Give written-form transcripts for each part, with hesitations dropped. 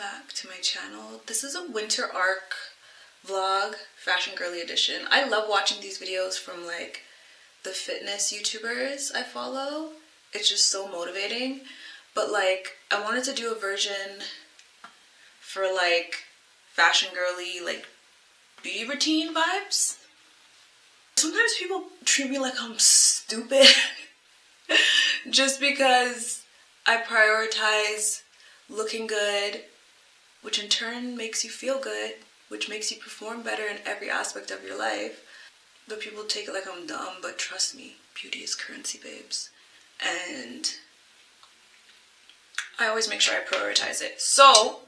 back to my channel. This is a winter arc vlog, fashion girly edition. I love watching these videos from like the fitness YouTubers I follow. It's just so motivating. But like I wanted to do a version for like fashion girly, like beauty routine vibes. Sometimes people treat me like I'm stupid just because I prioritize looking good, which in turn makes you feel good, which makes you perform better in every aspect of your life. But people take it like I'm dumb, but trust me, beauty is currency, babes. And I always make sure I prioritize it. So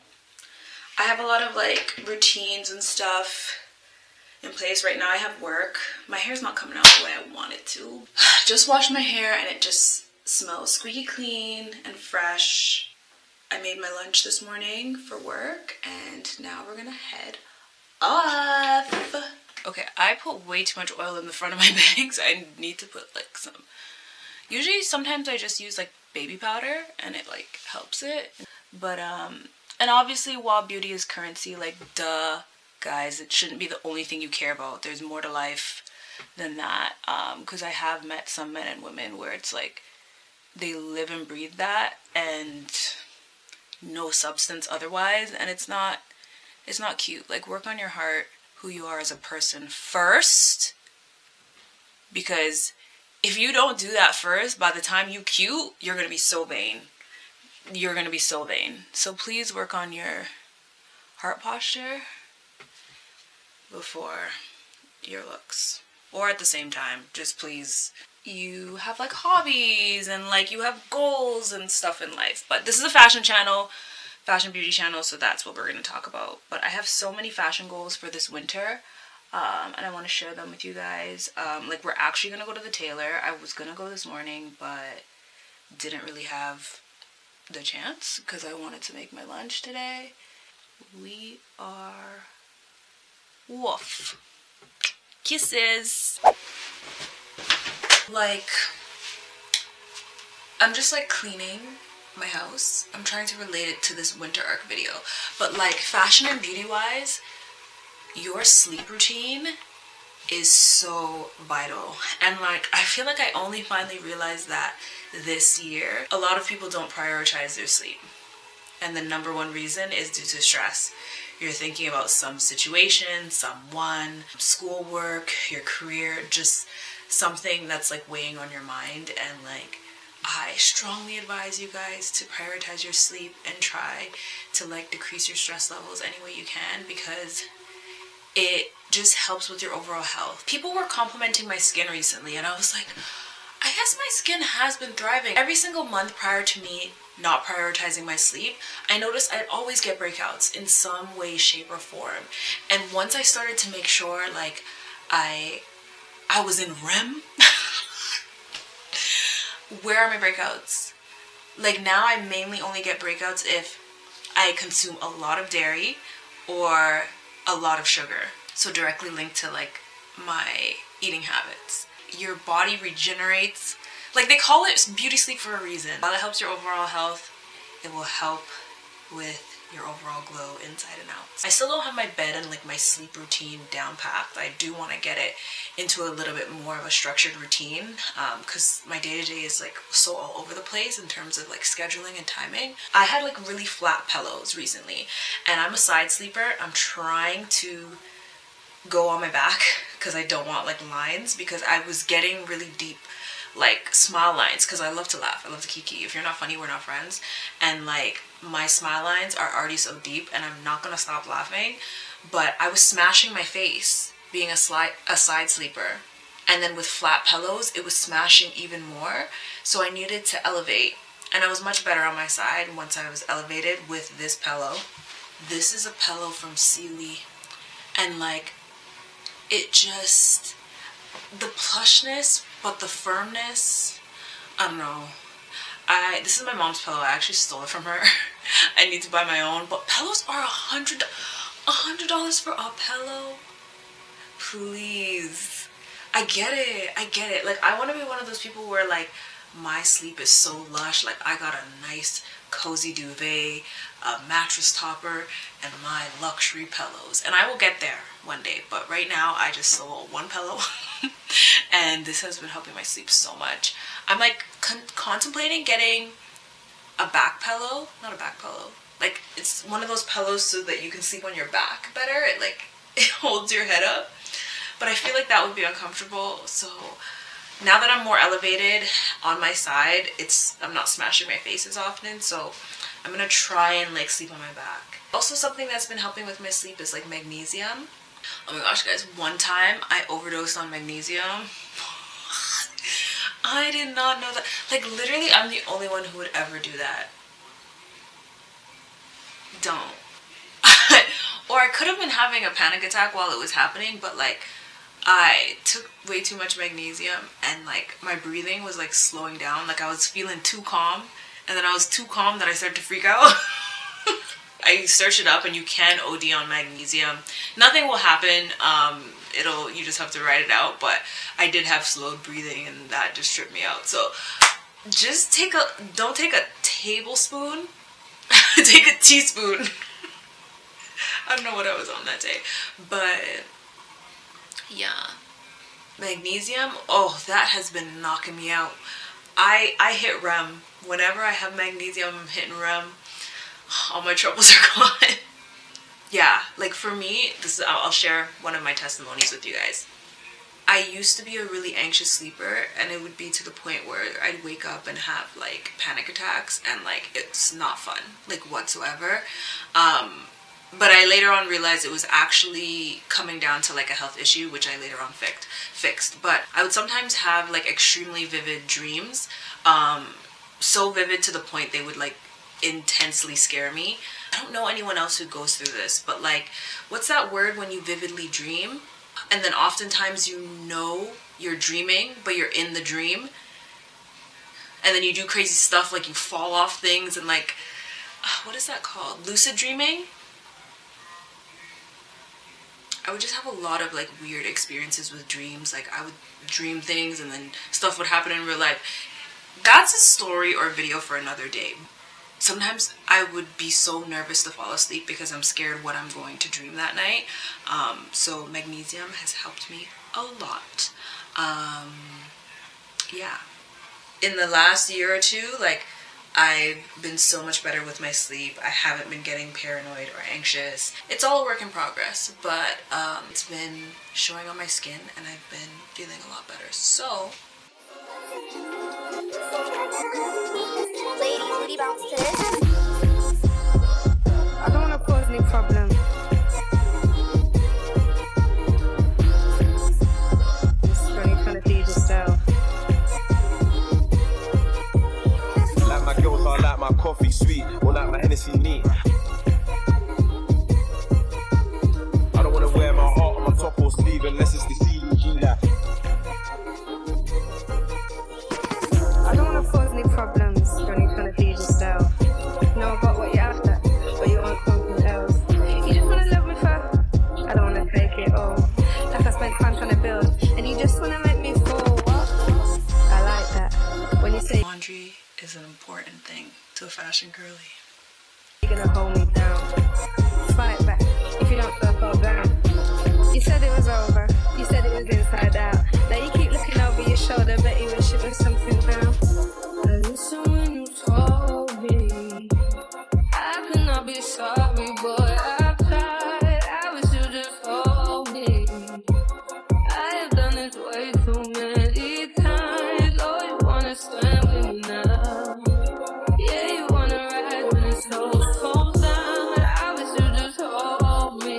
I have a lot of like routines and stuff in place. Right now I have work. My hair's not coming out the way I want it to. Just washed my hair and it just smells squeaky clean and fresh. I made my lunch this morning for work and now we're gonna head off. Okay, I put way too much oil in the front of my bags. I need to put like some. Usually sometimes I just use like baby powder and it like helps it. But and obviously while beauty is currency, like duh, guys, it shouldn't be the only thing you care about. There's more to life than that. Because I have met some men and women where it's like they live and breathe that and no substance otherwise, and it's not cute. Like, work on your heart, who you are as a person first, because if you don't do that first, by the time you cute, you're gonna be so vain. You're gonna be so vain. So please work on your heart posture before your looks, or at the same time. Just please, you have like hobbies and like you have goals and stuff in life. But this is a fashion channel, fashion beauty channel, so that's what we're going to talk about. But I have so many fashion goals for this winter, and I want to share them with you guys. Like, we're actually going to go to the tailor. I was going to go this morning, but didn't really have the chance because I wanted to make my lunch today. We are woof. Kisses. Like, I'm just like cleaning my house. I'm trying to relate it to this winter arc video, but like fashion and beauty wise, your sleep routine is so vital. And like I feel like I only finally realized that this year. A lot of people don't prioritize their sleep, and the number one reason is due to stress. You're thinking about some situation, someone, schoolwork, your career, just something that's like weighing on your mind. And like, I strongly advise you guys to prioritize your sleep and try to like decrease your stress levels any way you can, because it just helps with your overall health. People were complimenting my skin recently and I was like, I guess my skin has been thriving. Every single month prior to me not prioritizing my sleep, I noticed I'd always get breakouts in some way, shape, or form. And once I started to make sure like I was in REM, where are my breakouts? Like now I mainly only get breakouts if I consume a lot of dairy or a lot of sugar. So directly linked to like my eating habits. Your body regenerates. Like, they call it beauty sleep for a reason. While it helps your overall health, it will help with your overall glow inside and out. I still don't have my bed and like my sleep routine down packed. I do want to get it into a little bit more of a structured routine, because my day-to-day is like so all over the place in terms of like scheduling and timing. I had like really flat pillows recently, and I'm a side sleeper. I'm trying to go on my back because I don't want like lines, because I was getting really deep like smile lines, because I love to laugh, I love to kiki. If you're not funny, we're not friends. And like my smile lines are already so deep and I'm not gonna stop laughing. But I was smashing my face being a side sleeper, and then with flat pillows it was smashing even more. So I needed to elevate, and I was much better on my side once I was elevated with this pillow. This is a pillow from Sealy, and like it just, the plushness, but the firmness, I don't know. This is my mom's pillow. I actually stole it from her. I need to buy my own. But pillows are $100 for a pillow. Please. I get it. Like, I want to be one of those people where like my sleep is so lush. Like, I got a nice cozy duvet, a mattress topper, and my luxury pillows. And I will get there one day, but right now I just sold one pillow and this has been helping my sleep so much. I'm like contemplating getting a back pillow, not a back pillow, like it's one of those pillows so that you can sleep on your back better. It like it holds your head up, but I feel like that would be uncomfortable. So now that I'm more elevated on my side, I'm not smashing my face as often, so I'm gonna try and like sleep on my back. Also, something that's been helping with my sleep is like magnesium. Oh my gosh guys, one time I overdosed on magnesium. I did not know that. Like literally I'm the only one who would ever do that. Don't. Or I could have been having a panic attack while it was happening, but like I took way too much magnesium and like my breathing was like slowing down. Like I was feeling too calm, and then I was too calm that I started to freak out. I searched it up and you can OD on magnesium. Nothing will happen. You just have to write it out, but I did have slowed breathing and that just tripped me out. So just don't take a tablespoon, take a teaspoon. I don't know what I was on that day, but yeah, magnesium, oh, that has been knocking me out. I hit REM. Whenever I have magnesium, I'm hitting REM. All my troubles are gone. Yeah, like for me, I'll share one of my testimonies with you guys. I used to be a really anxious sleeper, and it would be to the point where I'd wake up and have like panic attacks, and like it's not fun, like whatsoever. But I later on realized it was actually coming down to like a health issue, which I later on fixed. But I would sometimes have like extremely vivid dreams, so vivid to the point they would like intensely scare me. I don't know anyone else who goes through this, but like, what's that word when you vividly dream? And then oftentimes you know you're dreaming, but you're in the dream. And then you do crazy stuff, like you fall off things and like, what is that called? Lucid dreaming? I would just have a lot of like weird experiences with dreams. Like I would dream things and then stuff would happen in real life. That's a story or a video for another day. Sometimes I would be so nervous to fall asleep because I'm scared what I'm going to dream that night. So magnesium has helped me a lot. Yeah. In the last year or two, like I've been so much better with my sleep. I haven't been getting paranoid or anxious. It's all a work in progress, but it's been showing on my skin and I've been feeling a lot better. So ladies, would you bounce to this? I don't want to cause any problems. Just really trying to feed yourself. Like my girls, I like my coffee sweet, or like my Hennessy neat. I don't want to wear my heart on my top or sleeve unless it's the CUG that. I don't want to cause any problems. You're only trying to feed yourself. Know about what you're after, but you want something else. You just want to love me for. I don't want to take it all. Like I spent time trying to build, and you just want to make me fall. What? I like that. When you say laundry is an important thing to a fashion girly. you're gonna hold me down, fight back. If you don't fall down. You said it was over. You said it was inside out. Now you keep looking over your shoulder, bet you wish it was something down. I listen when you told me I could not be sorry, boy. I tried. I wish you just told me. I have done this way too many times. Oh, you wanna swim with me now? Yeah, you wanna ride when it's so cold down. I wish you just told me.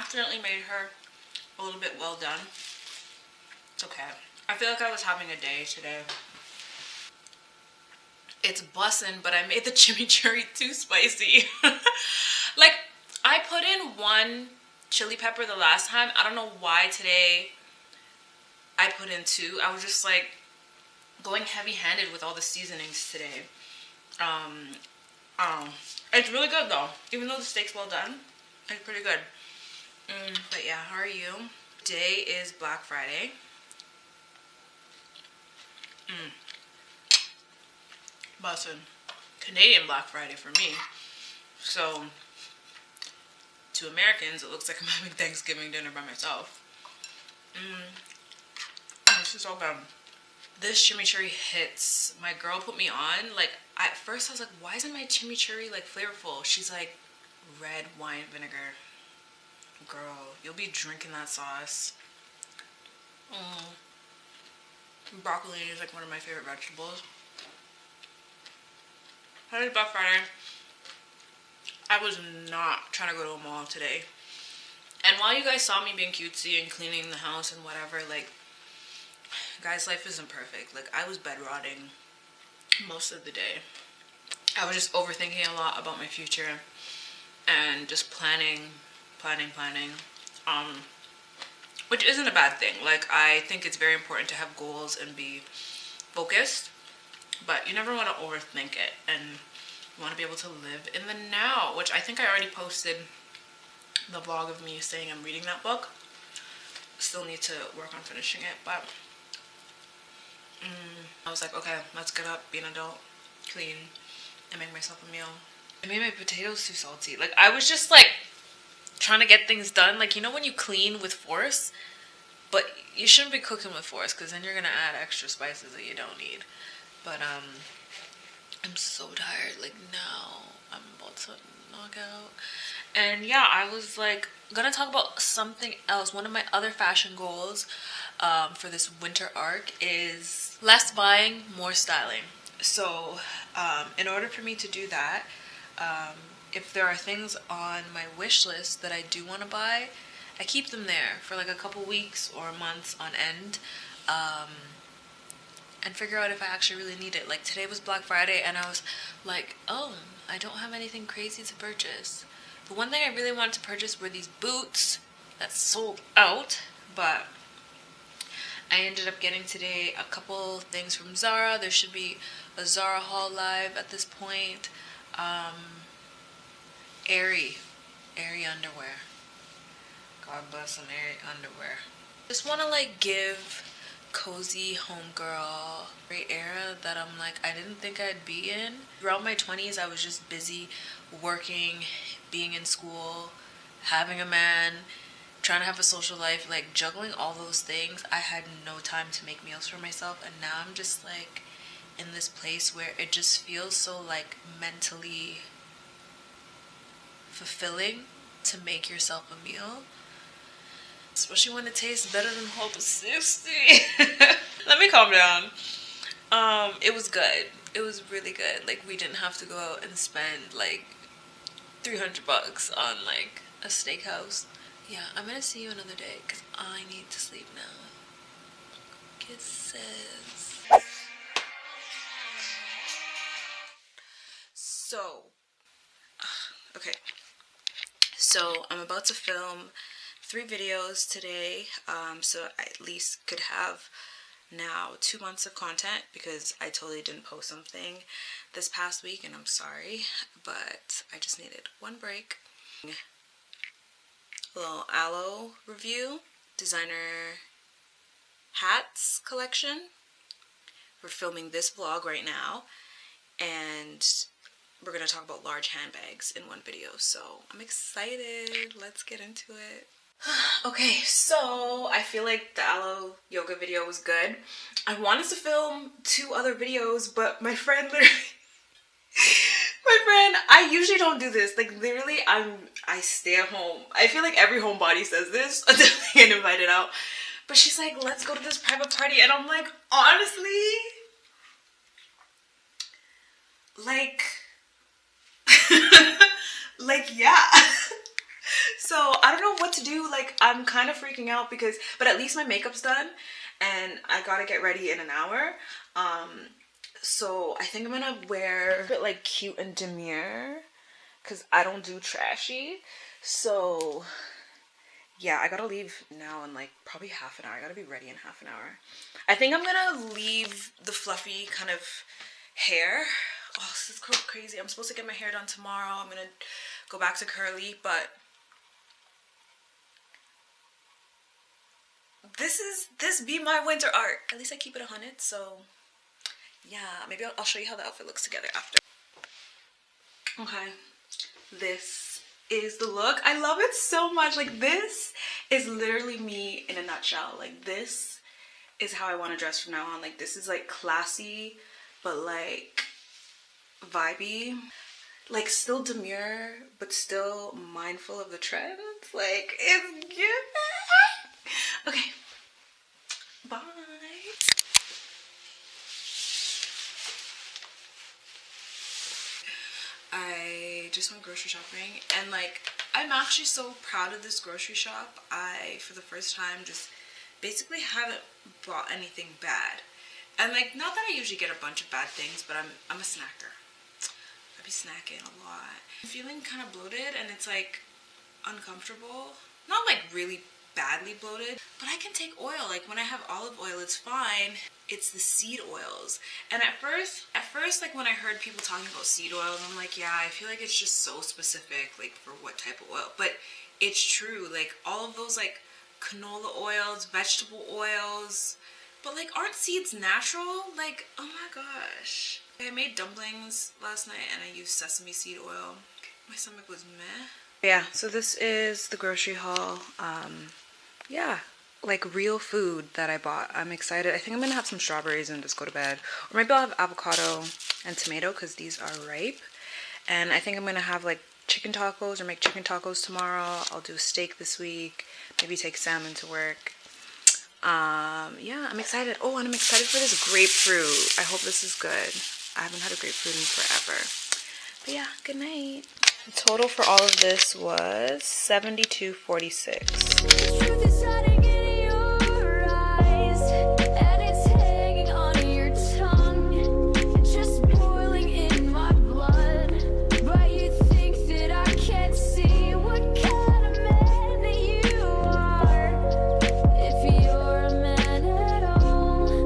accidentally made her a little bit well done. It's okay. I feel like I was having a day today. It's bussin', but I made the chimichurri too spicy. Like, I put in 1 chili pepper the last time. I don't know why today I put in 2. I was just like going heavy-handed with all the seasonings today. It's really good though. Even though the steak's well done, it's pretty good. But yeah, how are you? Today is Black Friday. Bussin'. Canadian Black Friday for me. So, to Americans, it looks like I'm having Thanksgiving dinner by myself. This is so good. This chimichurri hits. My girl put me on. Like, at first I was like, why isn't my chimichurri like flavorful? She's like, red wine vinegar. Girl, you'll be drinking that sauce. Broccoli is like one of my favorite vegetables. Happy Black Friday. I was not trying to go to a mall today. And while you guys saw me being cutesy and cleaning the house and whatever, like, guys, life isn't perfect. Like, I was bed rotting most of the day. I was just overthinking a lot about my future and just planning, which isn't a bad thing. Like, I think it's very important to have goals and be focused, but you never want to overthink it, and you want to be able to live in the now, which I think I already posted the vlog of me saying I'm reading that book. Still need to work on finishing it, but I was like, okay, let's get up, be an adult, clean, and make myself a meal. I made my potatoes too salty. Like, I was just like trying to get things done. Like, you know when you clean with force, but you shouldn't be cooking with force, because then you're gonna add extra spices that you don't need. But I'm so tired. Like, now I'm about to knock out. And yeah, I was like gonna talk about something else. One of my other fashion goals for this winter arc is less buying, more styling. So in order for me to do that, if there are things on my wish list that I do want to buy, I keep them there for like a couple weeks or months on end, and figure out if I actually really need it. Like, today was Black Friday and I was like, oh, I don't have anything crazy to purchase. The one thing I really wanted to purchase were these boots that sold out, but I ended up getting today a couple things from Zara. There should be a Zara haul live at this point. Airy underwear. God bless some Airy underwear. Just want to like give cozy homegirl great era that I'm like, I didn't think I'd be in. Throughout my 20s, I was just busy working, being in school, having a man, trying to have a social life, like juggling all those things. I had no time to make meals for myself, and now I'm just like in this place where it just feels so like mentally fulfilling to make yourself a meal, especially when it tastes better than Hope 60. Let me calm down. It was good. It was really good. Like, we didn't have to go out and spend like $300 on like a steakhouse. Yeah, I'm gonna see you another day because I need to sleep now. Kisses. Okay. So I'm about to film 3 videos today, so I at least could have now 2 months of content, because I totally didn't post something this past week, and I'm sorry, but I just needed one break. A little aloe review, designer hats collection. We're filming this vlog right now, and we're gonna talk about large handbags in one video, so I'm excited. Let's get into it. Okay, so I feel like the aloe yoga video was good. I wanted to film 2 other videos, but my friend literally I usually don't do this. Like, literally, I stay at home. I feel like every homebody says this until they get invited out. But she's like, let's go to this private party, and I'm like, honestly, like, like, yeah. So I don't know what to do. Like, I'm kind of freaking out because, but at least my makeup's done and I gotta get ready in an hour. So I think I'm gonna wear a bit like cute and demure because I don't do trashy. So yeah, I gotta leave now in like probably half an hour. I gotta be ready in half an hour. I think I'm gonna leave the fluffy kind of hair. Oh, this is crazy. I'm supposed to get my hair done tomorrow. I'm gonna go back to curly, but this be my winter art. At least I keep it 100, so yeah, maybe I'll show you how the outfit looks together after. Okay, this is the look. I love it so much. Like, this is literally me in a nutshell. Like, this is how I want to dress from now on. Like, this is like classy, but like vibey. Like, still demure, but still mindful of the trends. Like, it's good. Okay, bye. I just went grocery shopping and like I'm actually so proud of this grocery shop. I for the first time just basically haven't bought anything bad. And like, not that I usually get a bunch of bad things, but I'm a snacker. I be snacking a lot. I'm feeling kind of bloated and it's like uncomfortable. Not like really badly bloated, but I can take oil. Like, when I have olive oil, it's fine. It's the seed oils. And at first, like when I heard people talking about seed oils, I'm like, yeah, I feel like it's just so specific, like for what type of oil. But it's true. Like, all of those like canola oils, vegetable oils, but like, aren't seeds natural? Like, oh my gosh. I made dumplings last night and I used sesame seed oil. My stomach was meh. Yeah, so this is the grocery haul. Yeah, like real food that I bought. I'm excited. I think I'm gonna have some strawberries and just go to bed. Or maybe I'll have avocado and tomato because these are ripe. And I think I'm gonna have like chicken tacos or make chicken tacos tomorrow. I'll do a steak this week. Maybe take salmon to work. Yeah, I'm excited. Oh, and I'm excited for this grapefruit. I hope this is good. I haven't had a grapefruit in forever. But yeah, good night. The total for all of this was $72.46.